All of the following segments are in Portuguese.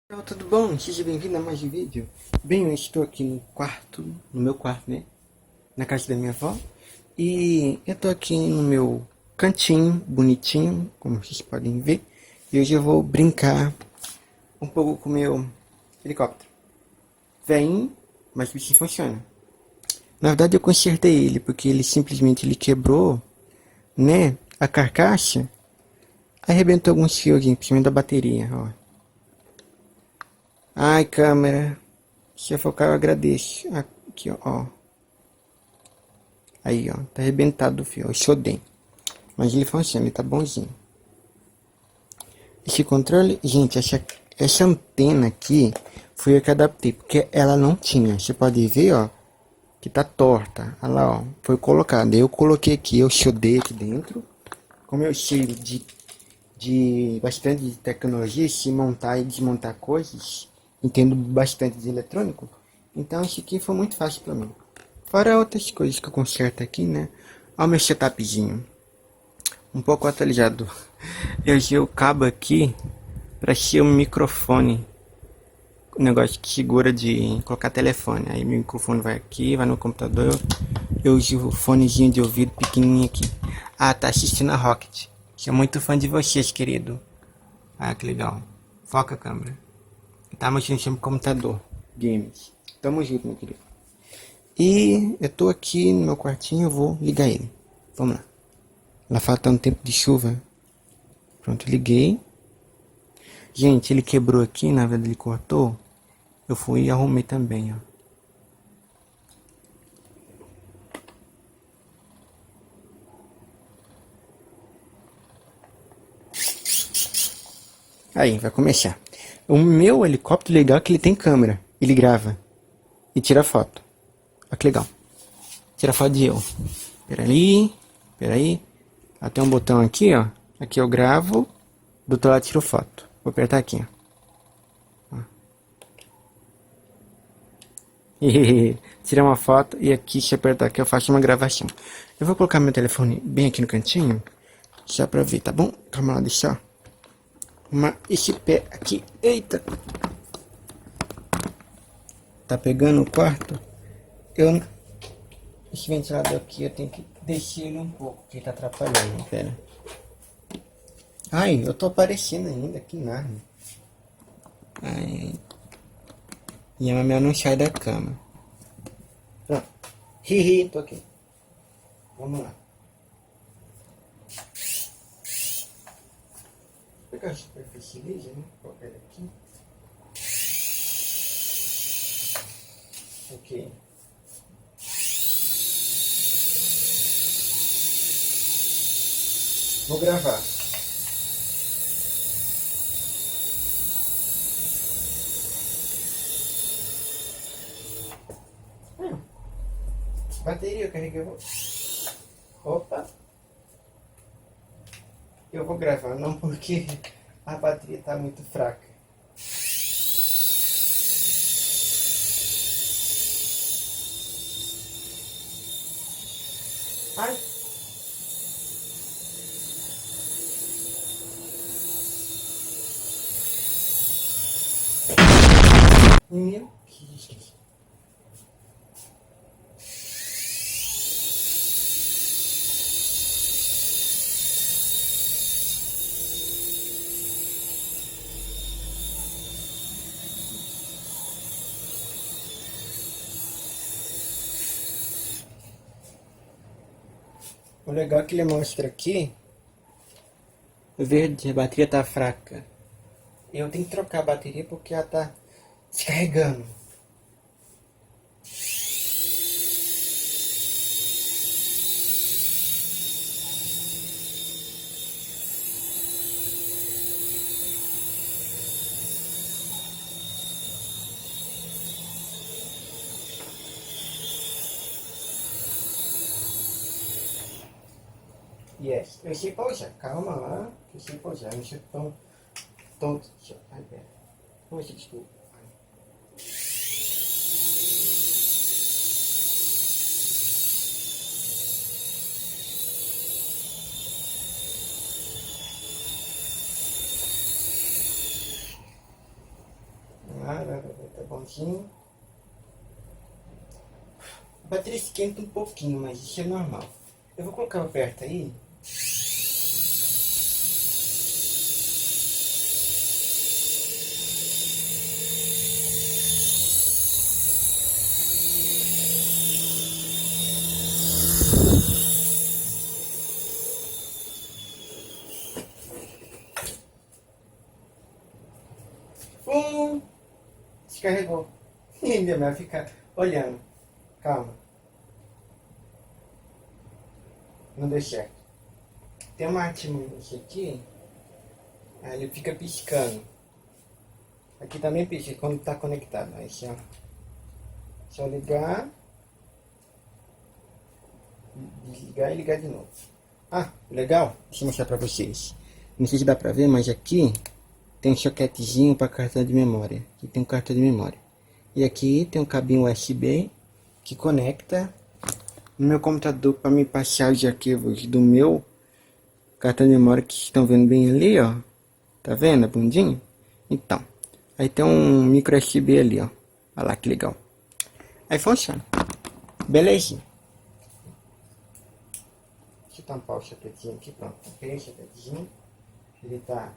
Olá, tudo bom? Seja bem-vindo a mais um vídeo. Bem, eu estou aqui no quarto, no meu quarto, né? Na casa da minha avó. E eu tô aqui no meu cantinho, bonitinho, como vocês podem ver. E hoje eu vou brincar um pouco com o meu helicóptero. Vem, mas o bichinho funciona. Na verdade eu consertei ele, porque ele simplesmente quebrou, né? A carcaça. Arrebentou alguns fios aqui, principalmente da bateria, ó. Ai, câmera. Se eu focar, eu agradeço. Aqui, ó. Aí, ó. Tá arrebentado o fio. Eu xodei. Mas ele funciona, ele tá bonzinho. Esse controle... Gente, essa antena aqui foi eu que adaptei. Porque ela não tinha. Você pode ver, ó. Que tá torta. Olha lá, ó. Foi colocado. Eu coloquei aqui. Eu xodei aqui dentro. Como eu sei de bastante tecnologia, se montar e desmontar coisas, entendo bastante de eletrônico, então isso aqui foi muito fácil para mim. Fora outras coisas que eu conserto aqui, né? Olha o meu setupzinho, um pouco atualizado. Eu usei o cabo aqui para ser um microfone, o negócio que segura de colocar telefone. Aí meu microfone vai aqui, vai no computador. Eu uso o fonezinho de ouvido pequenininho aqui. Ah, tá assistindo a Rocket. Sou muito fã de vocês, querido. Ah, que legal. Foca a câmera. Tá mexendo sempre no computador. Games. Tamo junto, meu querido. E eu tô aqui no meu quartinho, eu vou ligar ele. Vamos lá. Lá faltando tempo de chuva. Pronto, liguei. Gente, ele quebrou aqui, na verdade ele cortou. Eu fui e arrumei também, ó. Aí, vai começar. O meu helicóptero legal é que ele tem câmera. Ele grava. E tira foto. Olha que legal. Tira foto de eu. Peraí. Peraí. Tem um botão aqui, ó. Aqui eu gravo. Do outro lado tiro foto. Vou apertar aqui, ó. Tirar uma foto. E aqui, se eu apertar aqui, eu faço uma gravação. Eu vou colocar meu telefone bem aqui no cantinho. Só pra ver, tá bom? Calma lá, deixa eu arrumar esse pé aqui. Eita! Tá pegando o quarto? Eu... Esse ventilador aqui, eu tenho que descer ele um pouco, porque ele tá atrapalhando. Pera. Ai, eu tô aparecendo ainda, que nada. Ai. E a minha não sai da cama. Pronto. Hihi, tô aqui. Vamos lá. Vou pegar a superfície lisa, né? Vou pegar aqui. Ok. Vou gravar. Bateria, eu carreguei. Opa! Eu vou gravar, não porque a bateria tá muito fraca. Ai! Meu, que isso? O legal é que ele mostra aqui, verde, a bateria tá fraca. Eu tenho que trocar a bateria porque ela tá descarregando. Yes. Eu sei pausar. Calma lá. Eu sei pausar. Eu não sei tão... Ai, pera. Vamos ver se desculpa. Tá bonzinho. A bateria esquenta um pouquinho, mas isso é normal. Eu vou colocar perto aí. Descarregou. E ainda vai ficar olhando. Calma. Não deu certo. Tem uma artimanha aqui. Aí ele fica piscando. Aqui também pisca quando está conectado. Aí só ligar. Desligar e ligar de novo. Ah, legal. Deixa eu mostrar pra vocês. Não sei se dá pra ver, mas aqui tem um soquetezinho para cartão de memória. Aqui tem um cartão de memória. E aqui tem um cabinho USB que conecta no meu computador para me passar os arquivos do meu cartão de memória que estão vendo bem ali, ó. Tá vendo a bundinha? Então, aí tem um micro USB ali, ó. Olha lá que legal. Aí funciona. Belezinha. Deixa eu tampar o chapetinho aqui, pronto. Tampei o chapetinho. Ele tá...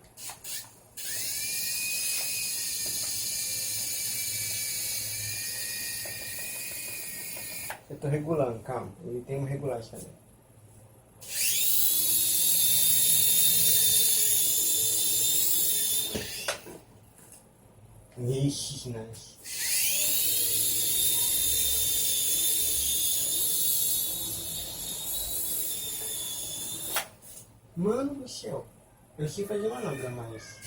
Eu tô regulando, calma. Ele tem um regulagem também. Ixi, nice. Mano do céu. Eu sei fazer manobra, mas...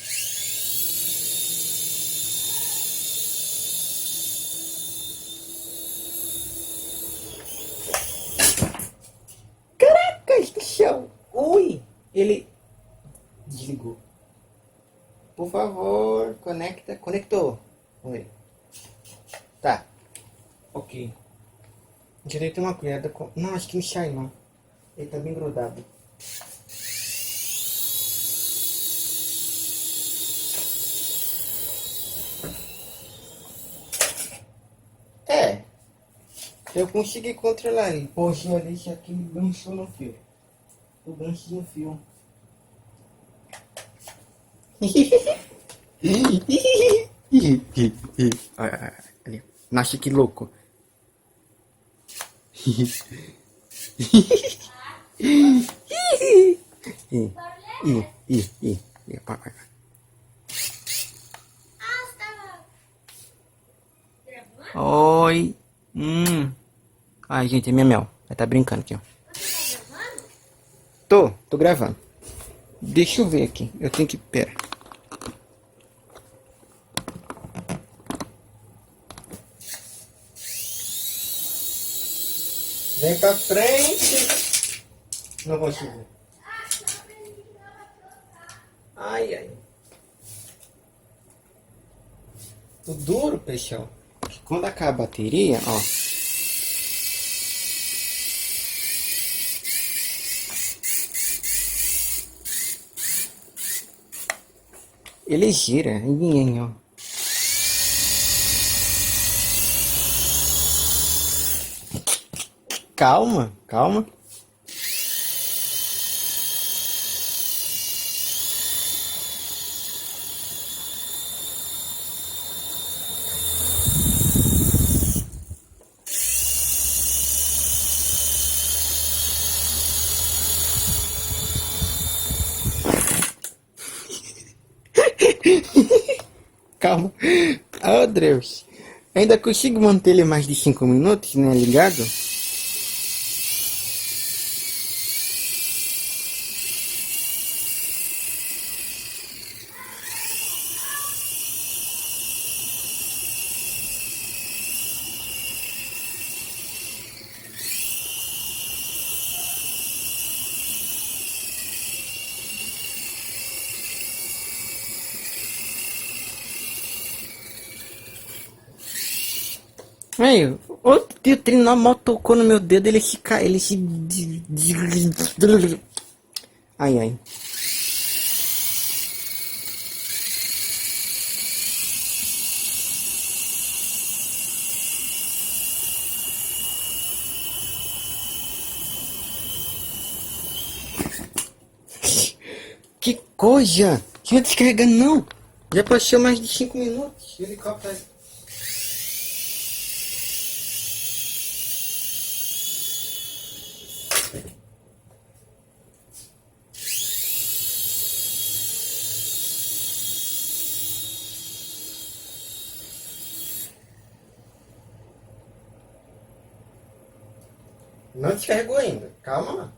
do céu. Ui, ele desligou. Por favor, conecta. Conectou. Oi. Tá. Ok. Tirei uma colher com... Não, acho que não sai não. Ele tá bem grudado. É. Eu consegui controlar ele. Poxa, olha isso aqui, ganchou no fio. O gancho no fio. Ali. Nossa, que louco. Oi. Ai, gente, é minha mel. Ela tá brincando aqui, ó. Tô gravando. Deixa eu ver aqui. Eu tenho que... Pera. Vem pra frente. Não consigo. Ai, ai. O duro, pessoal, que quando acaba a bateria, ó. Ele gira, ó. Calma, calma. Calma. Oh, Deus. Ainda consigo manter ele mais de 5 minutos, né? Ligado? Aí, outro dia o trem na moto tocou no meu dedo, ele se cai, ele se... Ai, ai. coisa. Já descarrega não. Já passou mais de 5 minutos. O helicóptero. Não descarregou ainda. Calma lá.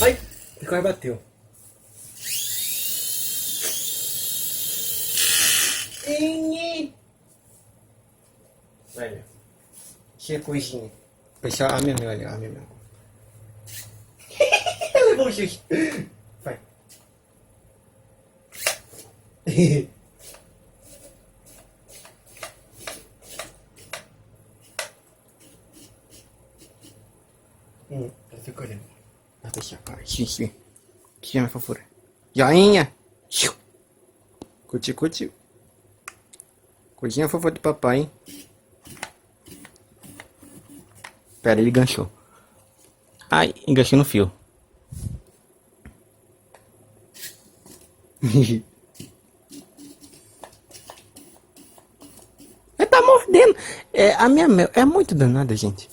Ai, o carro bateu. Olha. Que coisinha. Pessoal, a minha mãe, olha, a minha mãe. Levou um susto. Vai. Ela fica olhando. Vai deixar, vai. Xixi. Que é minha fofura. Joinha. Curtiu, curtiu. Coisinha fofa do papai, hein? Pera, ele enganchou. Ai, enganchou no fio. Ele tá mordendo. É, a minha mel é muito danada, gente.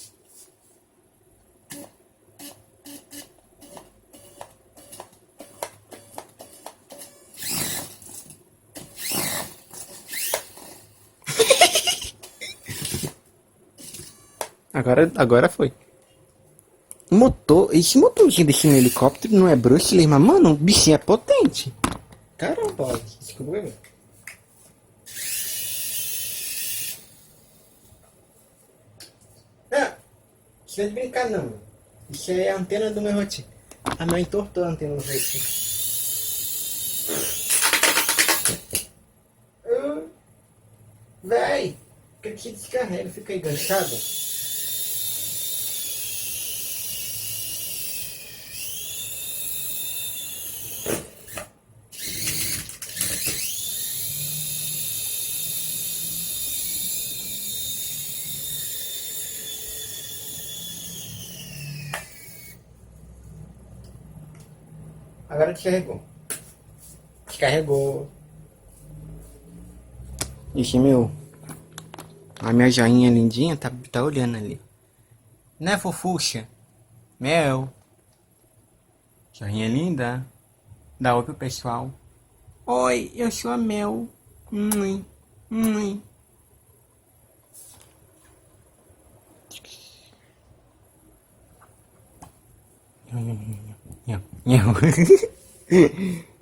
Agora foi. Motor, esse motorzinho desse helicóptero não é Bruce Lee, mas mano, o bichinho é potente. Caramba, desculpa. Ah, isso não é de brincar não. Isso é a antena do meu rotinho. A mãe entortou a antena do rotinho. Véi, que te descarrega, fica aí enganchado. Agora descarregou. Descarregou. Ixi, meu. A minha joinha lindinha tá olhando ali. Né, fofucha? Mel. Joinha linda. Dá oi pro pessoal. Oi, eu sou a Mel. Mui.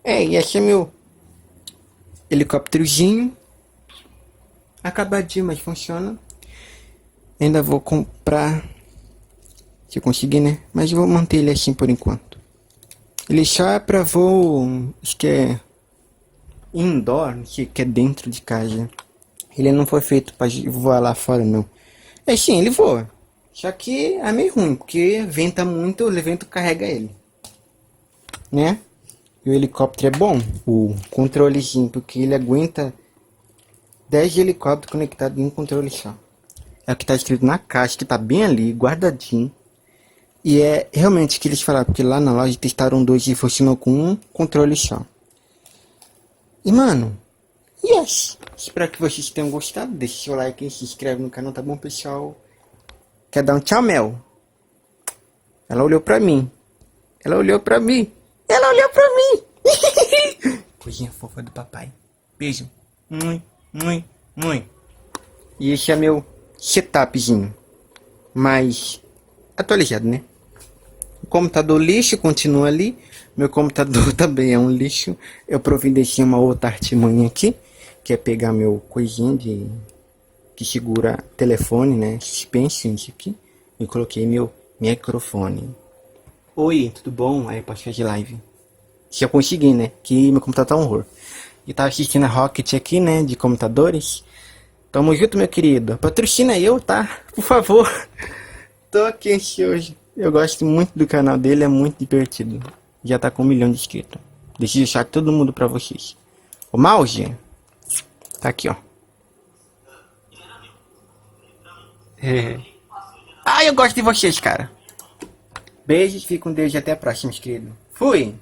Esse é meu helicópterozinho. Acabadinho, mas funciona. Ainda vou comprar, se eu conseguir, né? Mas eu vou manter ele assim por enquanto. Ele só é pra voo, acho que é indoor, que é dentro de casa. Ele não foi feito pra voar lá fora, não. É sim, ele voa. Só que é meio ruim, porque venta muito, o vento carrega ele. Né? E o helicóptero é bom, o controlezinho, porque ele aguenta 10 helicópteros conectados em um controle só. É o que tá escrito na caixa, que tá bem ali, guardadinho. E é realmente o que eles falaram, porque lá na loja testaram 2 e funcionou com um controle só. E mano, yes! Espero que vocês tenham gostado. Deixe seu like e se inscreve no canal, tá bom, pessoal? Quer dar um tchau, Mel? Ela olhou pra mim. Ela olhou pra mim. Coisinha fofa do papai. Beijo. E esse é meu setupzinho. Mais atualizado, né? O computador lixo continua ali. Meu computador também é um lixo. Eu providenciei uma outra artimanha aqui, que é pegar meu coisinho de que segura telefone, né? Suspense isso aqui. E coloquei meu microfone. Oi, tudo bom? Aí eu posso fazer live. Se eu conseguir, né? Que meu computador tá um horror. E tava assistindo a Rocket aqui, né? De computadores. Tamo junto, meu querido. Patrocina eu, tá? Por favor. Tô aqui hoje. Eu gosto muito do canal dele, é muito divertido. Já tá com 1 milhão de inscritos. Deixa eu deixar todo mundo pra vocês. O mouse tá aqui, ó. Ai, eu gosto de vocês, cara. Beijos, fique com Deus e até a próxima, querido. Fui!